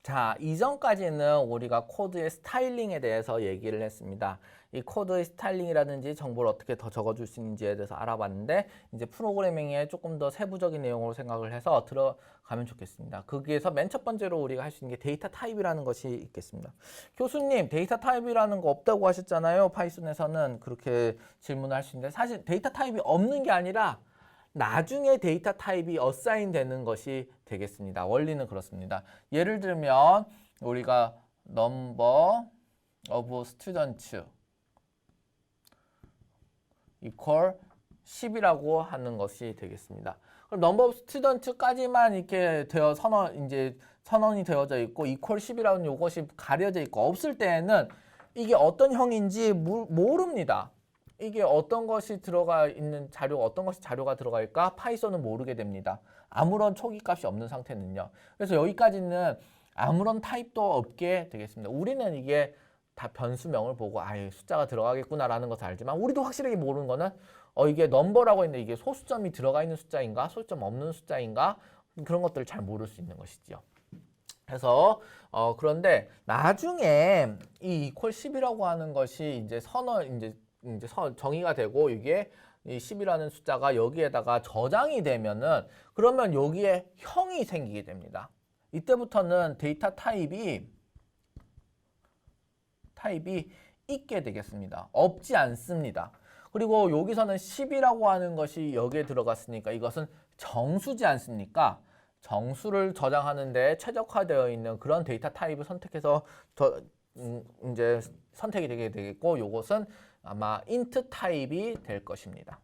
자, 이전까지는 우리가 코드의 스타일링에 대해서 얘기를 했습니다. 이 코드의 스타일링이라든지 정보를 어떻게 더 적어줄 수 있는지에 대해서 알아봤는데 이제 프로그래밍에 조금 더 세부적인 내용으로 생각을 해서 들어가면 좋겠습니다. 거기에서 맨 첫 번째로 우리가 할 수 있는 게 데이터 타입이라는 것이 있겠습니다. 교수님, 데이터 타입이라는 거 없다고 하셨잖아요. 파이썬에서는 그렇게 질문을 할 수 있는데 사실 데이터 타입이 없는 게 아니라 나중에 데이터 타입이 어사인 되는 것이 되겠습니다. 원리는 그렇습니다. 예를 들면 우리가 number of students equal 10이라고 하는 것이 되겠습니다. 그럼 number of students까지만 이렇게 선언이 되어져 있고 equal 10이라는 이것이 가려져 있고 없을 때에는 이게 어떤 형인지 모릅니다. 이게 어떤 것이 들어가 있는 자료가 어떤 것이 자료가 들어가 있을까? 파이썬은 모르게 됩니다. 아무런 초기 값이 없는 상태는요. 그래서 여기까지는 아무런 타입도 없게 되겠습니다. 우리는 이게 다 변수명을 보고 숫자가 들어가겠구나라는 것을 알지만 우리도 확실하게 모르는 거는 이게 넘버라고 했는데 이게 소수점이 들어가 있는 숫자인가 소수점 없는 숫자인가 그런 것들을 잘 모를 수 있는 것이죠. 그래서 그런데 나중에 이 equal 10이라고 하는 것이 이제 정의가 되고 이게 이 10이라는 숫자가 여기에다가 저장이 되면은 그러면 여기에 형이 생기게 됩니다. 이때부터는 데이터 타입이 있게 되겠습니다. 없지 않습니다. 그리고 여기서는 10이라고 하는 것이 여기에 들어갔으니까 이것은 정수지 않습니까? 정수를 저장하는 데 최적화되어 있는 그런 데이터 타입을 선택해서 이제 선택이 되게 되겠고 요것은 아마 int 타입이 될 것입니다.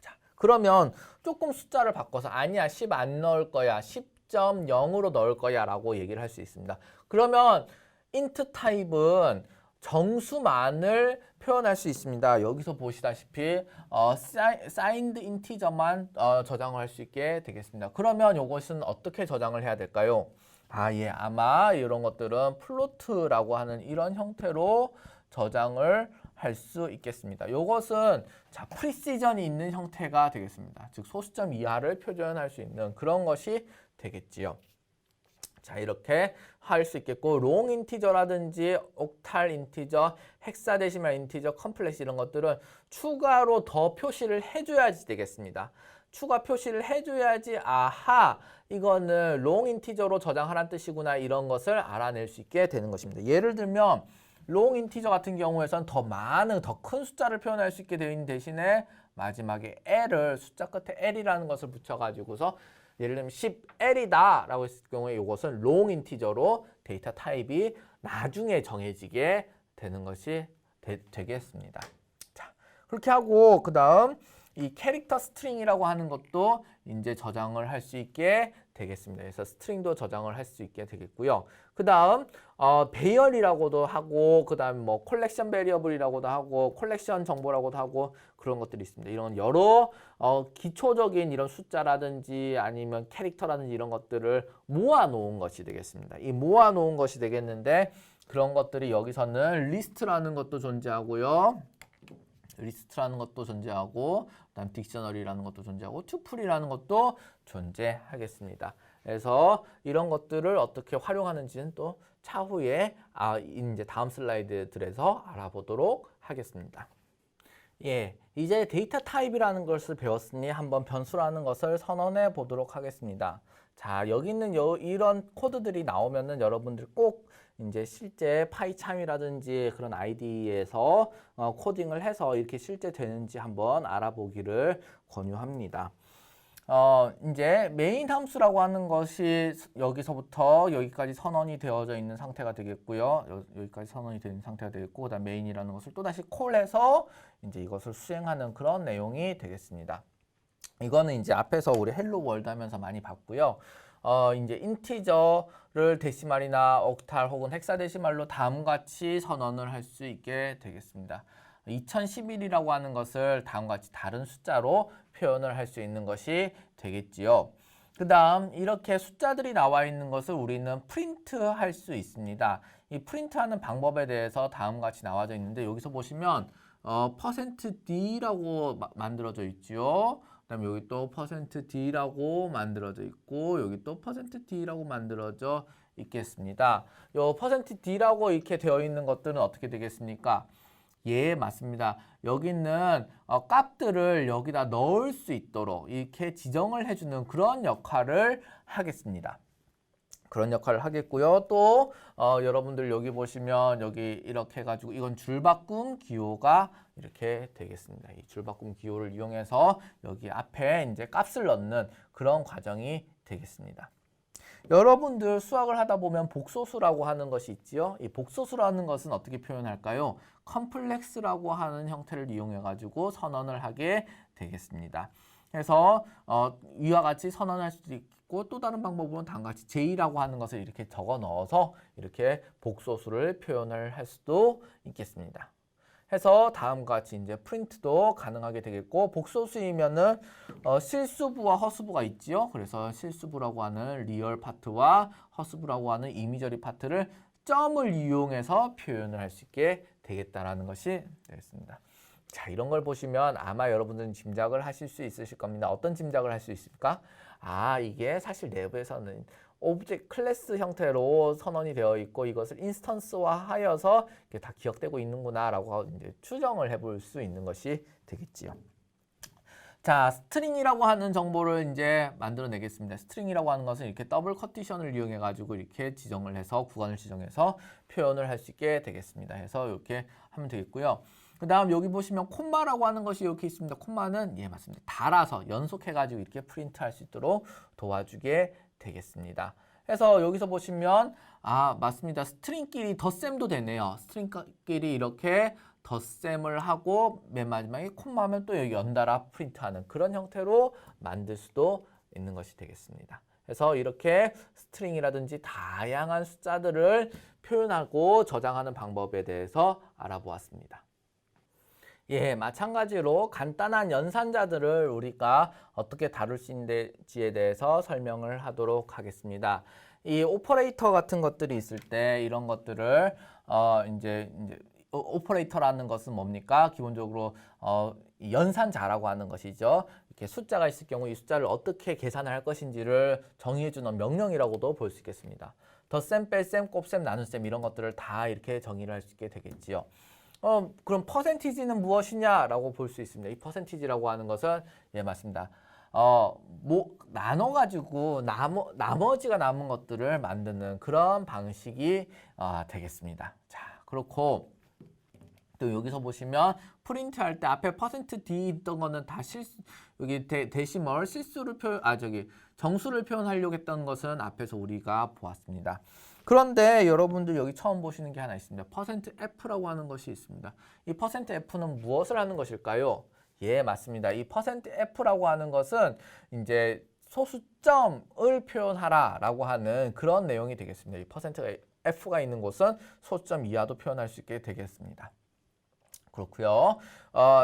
자, 그러면 조금 숫자를 바꿔서 아니야 10 안 넣을 거야 10.0으로 넣을 거야 라고 얘기를 할 수 있습니다. 그러면 int 타입은 정수만을 표현할 수 있습니다. 여기서 보시다시피 signed integer만 저장을 할 수 있게 되겠습니다. 그러면 이것은 어떻게 저장을 해야 될까요? 아마 이런 것들은 플로트라고 하는 이런 형태로 저장을 할 수 있겠습니다. 이것은 프리시전이 있는 형태가 되겠습니다. 즉 소수점 이하를 표현할 수 있는 그런 것이 되겠지요. 자, 이렇게 할 수 있겠고 롱 인티저라든지 옥탈 인티저, 헥사데시말 인티저, 컴플렉스 이런 것들은 추가로 더 표시를 해줘야지 되겠습니다. 추가 표시를 해줘야지 이거는 롱 인티저로 저장하라는 뜻이구나 이런 것을 알아낼 수 있게 되는 것입니다. 예를 들면 롱 인티저 같은 경우에선 더 큰 숫자를 표현할 수 있게 되어 있는 대신에 마지막에 L을 숫자 끝에 L이라는 것을 붙여가지고서 예를 들면 10L이다 라고 했을 경우에 이것은 롱 인티저로 데이터 타입이 나중에 정해지게 되는 것이 되겠습니다. 자, 그렇게 하고 그 다음 이 캐릭터 스트링이라고 하는 것도 이제 저장을 할 수 있게 되겠습니다. 그래서 스트링도 저장을 할 수 있게 되겠고요. 그 다음 배열이라고도 하고 그 다음 뭐 콜렉션 베리어블이라고도 하고 콜렉션 정보라고도 하고 그런 것들이 있습니다. 이런 여러 기초적인 이런 숫자라든지 아니면 캐릭터라든지 이런 것들을 모아 놓은 것이 되겠습니다. 이 모아 놓은 것이 되겠는데 그런 것들이 여기서는 리스트라는 것도 존재하고요. 리스트라는 것도 존재하고 그다음 딕셔너리라는 것도 존재하고 투플이라는 것도 존재하겠습니다. 그래서 이런 것들을 어떻게 활용하는지는 또 차후에 이제 다음 슬라이드들에서 알아보도록 하겠습니다. 예, 이제 데이터 타입이라는 것을 배웠으니 한번 변수라는 것을 선언해 보도록 하겠습니다. 자, 여기 있는 이런 코드들이 나오면은 여러분들 꼭 이제 실제 파이참이라든지 그런 IDE에서 코딩을 해서 이렇게 실제 되는지 한번 알아보기를 권유합니다. 이제 메인 함수라고 하는 것이 여기서부터 여기까지 선언이 되어져 있는 상태가 되겠고요. 여기까지 선언이 되는 상태가 되겠고, 그 다음 메인이라는 것을 또다시 콜해서 이제 이것을 수행하는 그런 내용이 되겠습니다. 이거는 이제 앞에서 우리 헬로 월드 하면서 많이 봤고요. 이제 인티저를 데시말이나 옥탈 혹은 헥사데시말로 다음과 같이 선언을 할 수 있게 되겠습니다. 2011이라고 하는 것을 다음과 같이 다른 숫자로 표현을 할 수 있는 것이 되겠지요. 그 다음 이렇게 숫자들이 나와 있는 것을 우리는 프린트 할 수 있습니다. 이 프린트하는 방법에 대해서 다음과 같이 나와져 있는데 여기서 보시면 %d라고 만들어져 있죠. 그다음에 여기 또 %d라고 만들어져 있고 여기 또 %d라고 만들어져 있겠습니다. 요 %d라고 이렇게 되어 있는 것들은 어떻게 되겠습니까? 예, 맞습니다. 여기 있는 값들을 여기다 넣을 수 있도록 이렇게 지정을 해주는 그런 역할을 하겠습니다. 그런 역할을 하겠고요. 또 여러분들 여기 보시면 여기 이렇게 해가지고 이건 줄바꿈 기호가 이렇게 되겠습니다. 이 줄바꿈 기호를 이용해서 여기 앞에 이제 값을 넣는 그런 과정이 되겠습니다. 여러분들 수학을 하다 보면 복소수라고 하는 것이 있지요. 이 복소수라는 것은 어떻게 표현할까요? 컴플렉스라고 하는 형태를 이용해 가지고 선언을 하게 되겠습니다. 그래서 위와 같이 선언할 수도 있고 또 다른 방법은 다음같이 J라고 하는 것을 이렇게 적어 넣어서 이렇게 복소수를 표현을 할 수도 있겠습니다. 해서 다음과 같이 이제 프린트도 가능하게 되겠고 복소수이면은 실수부와 허수부가 있지요. 그래서 실수부라고 하는 리얼 파트와 허수부라고 하는 이미저리 파트를 점을 이용해서 표현을 할 수 있게 되겠다라는 것이 되겠습니다. 자, 이런 걸 보시면 아마 여러분들은 짐작을 하실 수 있으실 겁니다. 어떤 짐작을 할 수 있을까? 아, 이게 사실 내부에서는 오브젝트 클래스 형태로 선언이 되어 있고 이것을 인스턴스화 하여서 이게 다 기억되고 있는구나라고 이제 추정을 해볼 수 있는 것이 되겠지요. 자, 스트링이라고 하는 정보를 이제 만들어내겠습니다. 스트링이라고 하는 것은 이렇게 더블 커티션을 이용해 가지고 이렇게 지정을 해서 구간을 지정해서 표현을 할 수 있게 되겠습니다. 해서 이렇게 하면 되겠고요. 그 다음 여기 보시면 콤마라고 하는 것이 이렇게 있습니다. 콤마는 예, 맞습니다. 달아서 연속해 가지고 이렇게 프린트할 수 있도록 도와주게 되겠습니다. 그래서 여기서 보시면 아, 맞습니다. 스트링끼리 덧셈도 되네요. 스트링끼리 이렇게 덧셈을 하고 맨 마지막에 콤마하면 또 여기 연달아 프린트하는 그런 형태로 만들 수도 있는 것이 되겠습니다. 그래서 이렇게 스트링이라든지 다양한 숫자들을 표현하고 저장하는 방법에 대해서 알아보았습니다. 예, 마찬가지로 간단한 연산자들을 우리가 어떻게 다룰 수 있는지에 대해서 설명을 하도록 하겠습니다. 이 오퍼레이터 같은 것들이 있을 때 이런 것들을 이제 오퍼레이터라는 것은 뭡니까? 기본적으로 연산자라고 하는 것이죠. 이렇게 숫자가 있을 경우 이 숫자를 어떻게 계산을 할 것인지를 정의해주는 명령이라고도 볼 수 있겠습니다. 덧셈, 뺄셈, 곱셈, 나눗셈 이런 것들을 다 이렇게 정의를 할 수 있게 되겠지요. 그럼 퍼센티지는 무엇이냐라고 볼 수 있습니다. 이 퍼센티지라고 하는 것은 예, 맞습니다. 나눠가지고 나머지가 남은 것들을 만드는 그런 방식이 되겠습니다. 자, 그렇고 또 여기서 보시면 프린트 할 때 앞에 %d 있던 거는 다 여기 데시멀 실수를 정수를 표현하려고 했던 것은 앞에서 우리가 보았습니다. 그런데 여러분들 여기 처음 보시는 게 하나 있습니다. %f라고 하는 것이 있습니다. 이 %f는 무엇을 하는 것일까요? 예, 맞습니다. 이 %f라고 하는 것은 이제 소수점을 표현하라라고 하는 그런 내용이 되겠습니다. 이 %f가 있는 곳은 소수점 이하도 표현할 수 있게 되겠습니다. 그렇고요.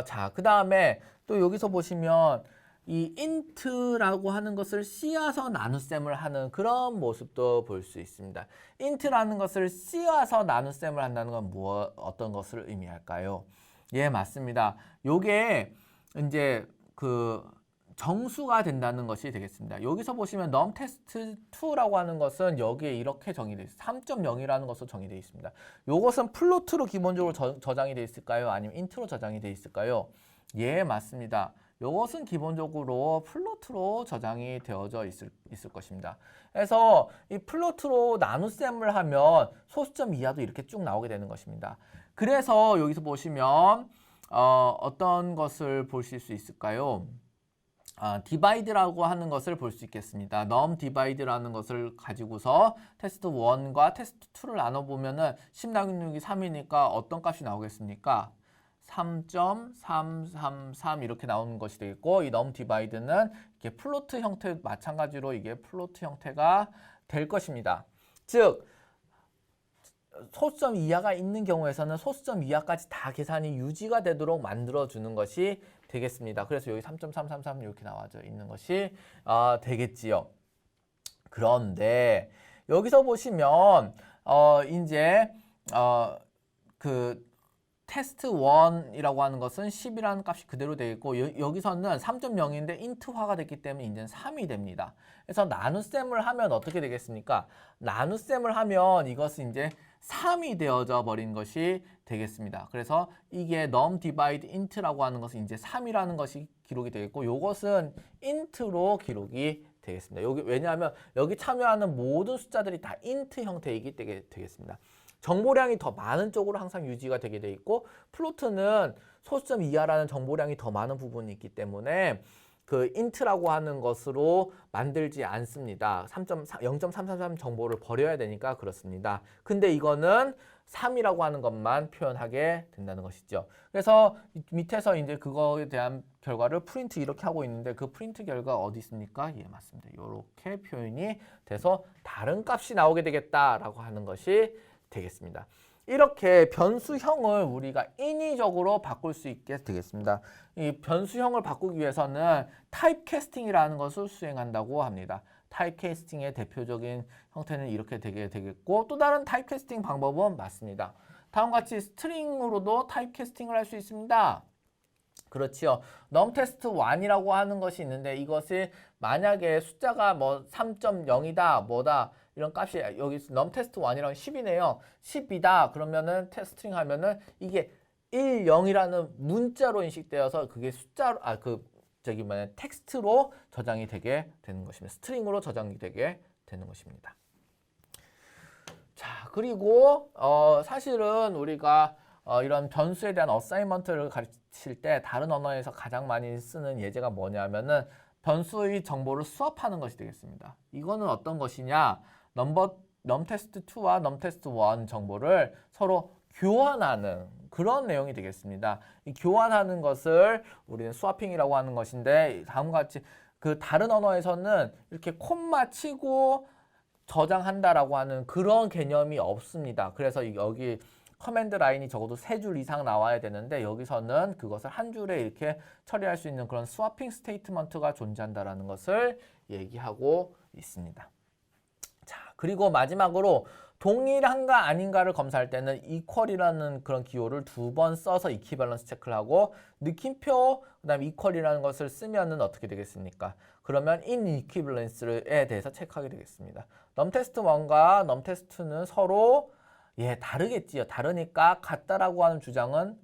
자, 그 다음에 또 여기서 보시면 이 int라고 하는 것을 씌어서 나눗셈을 하는 그런 모습도 볼 수 있습니다. int라는 것을 씌어서 나눗셈을 한다는 건 어떤 것을 의미할까요? 예, 맞습니다. 요게 이제 그 정수가 된다는 것이 되겠습니다. 여기서 보시면 numTest2라고 하는 것은 여기에 이렇게 정의되어 있습니다. 3.0이라는 것으로 정의되어 있습니다. 요것은 플로트로 기본적으로 저장이 되어 있을까요? 아니면 int로 저장이 되어 있을까요? 예, 맞습니다. 요것은 기본적으로 플로트로 저장이 되어져 있을 것입니다. 그래서 이 플로트로 나눗셈을 하면 소수점 이하도 이렇게 쭉 나오게 되는 것입니다. 그래서 여기서 보시면 어떤 것을 보실 수 있을까요? 디바이드라고 하는 것을 볼 수 있겠습니다. num divide라는 것을 가지고서 테스트 1과 테스트 2를 나눠보면은 10 나누기 3이니까 어떤 값이 나오겠습니까? 3.333 이렇게 나오는 것이 되겠고, 이 num divide는 이렇게 플로트 형태 마찬가지로 이게 플로트 형태가 될 것입니다. 즉 소수점 이하가 있는 경우에서는 소수점 이하까지 다 계산이 유지가 되도록 만들어주는 것이 되겠습니다. 그래서 여기 3.333 이렇게 나와져 있는 것이 되겠지요. 그런데 여기서 보시면 이제 그 테스트 1이라고 하는 것은 10이라는 값이 그대로 되어 있고 여기서는 3.0인데 인트화가 됐기 때문에 이제는 3이 됩니다. 그래서 나눗셈을 하면 어떻게 되겠습니까? 나눗셈을 하면 이것은 이제 3이 되어져 버린 것이 되겠습니다. 그래서 이게 num divide int라고 하는 것은 이제 3이라는 것이 기록이 되겠고 이것은 int로 기록이 되겠습니다. 여기 왜냐하면 여기 참여하는 모든 숫자들이 다 int 형태이기 때문에 되겠습니다. 정보량이 더 많은 쪽으로 항상 유지가 되게 돼 있고 플로트는 소수점 이하라는 정보량이 더 많은 부분이 있기 때문에 그 int라고 하는 것으로 만들지 않습니다. 0.333 정보를 버려야 되니까 그렇습니다. 근데 이거는 3이라고 하는 것만 표현하게 된다는 것이죠. 그래서 밑에서 이제 그거에 대한 결과를 프린트 이렇게 하고 있는데 그 프린트 결과 어디 있습니까? 예, 맞습니다. 이렇게 표현이 돼서 다른 값이 나오게 되겠다라고 하는 것이 되겠습니다. 이렇게 변수형을 우리가 인위적으로 바꿀 수 있게 되겠습니다. 이 변수형을 바꾸기 위해서는 타입캐스팅이라는 것을 수행한다고 합니다. 타입캐스팅의 대표적인 형태는 이렇게 되게 되겠고 또 다른 타입캐스팅 방법은 맞습니다. 다음과 같이 스트링으로도 타입캐스팅을 할 수 있습니다. 그렇지요. numTest1이라고 하는 것이 있는데 이것이 만약에 숫자가 뭐 3.0이다 뭐다 이런 값이 여기 numTest1이랑 10이네요. 10이다 그러면은 스트링 하면은 이게 1, 0이라는 문자로 인식되어서 그게 숫자로 텍스트로 저장이 되게 되는 것입니다. 스트링으로 저장이 되게 되는 것입니다. 자, 그리고 사실은 우리가 이런 변수에 대한 어사이먼트를 가르칠 때 다른 언어에서 가장 많이 쓰는 예제가 뭐냐면은 변수의 정보를 수합하는 것이 되겠습니다. 이거는 어떤 것이냐? numTest2와 numTest1 정보를 서로 교환하는 그런 내용이 되겠습니다. 이 교환하는 것을 우리는 스와핑이라고 하는 것인데 다음과 같이 그 다른 언어에서는 이렇게 콤마 치고 저장한다라고 하는 그런 개념이 없습니다. 그래서 여기 커맨드 라인이 적어도 3줄 이상 나와야 되는데 여기서는 그것을 한 줄에 이렇게 처리할 수 있는 그런 스와핑 스테이트먼트가 존재한다라는 것을 얘기하고 있습니다. 자, 그리고 마지막으로 동일한가 아닌가를 검사할 때는 equal이라는 그런 기호를 2번 써서 이퀴밸런스 체크를 하고 느낌표 그다음에 equal이라는 것을 쓰면은 어떻게 되겠습니까? 그러면 inequivalence에 대해서 체크하게 되겠습니다. numTest1과 numTest2는 서로 다르겠지요. 다르니까 같다라고 하는 주장은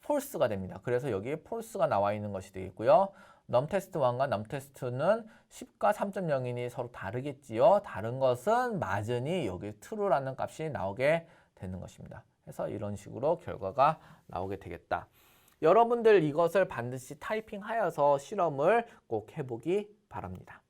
false가 됩니다. 그래서 여기에 false가 나와 있는 것이 되겠고요. numTest1과 numTest2는 10과 3.0이니 서로 다르겠지요. 다른 것은 맞으니 여기 true라는 값이 나오게 되는 것입니다. 그래서 이런 식으로 결과가 나오게 되겠다. 여러분들 이것을 반드시 타이핑하여서 실험을 꼭 해보기 바랍니다.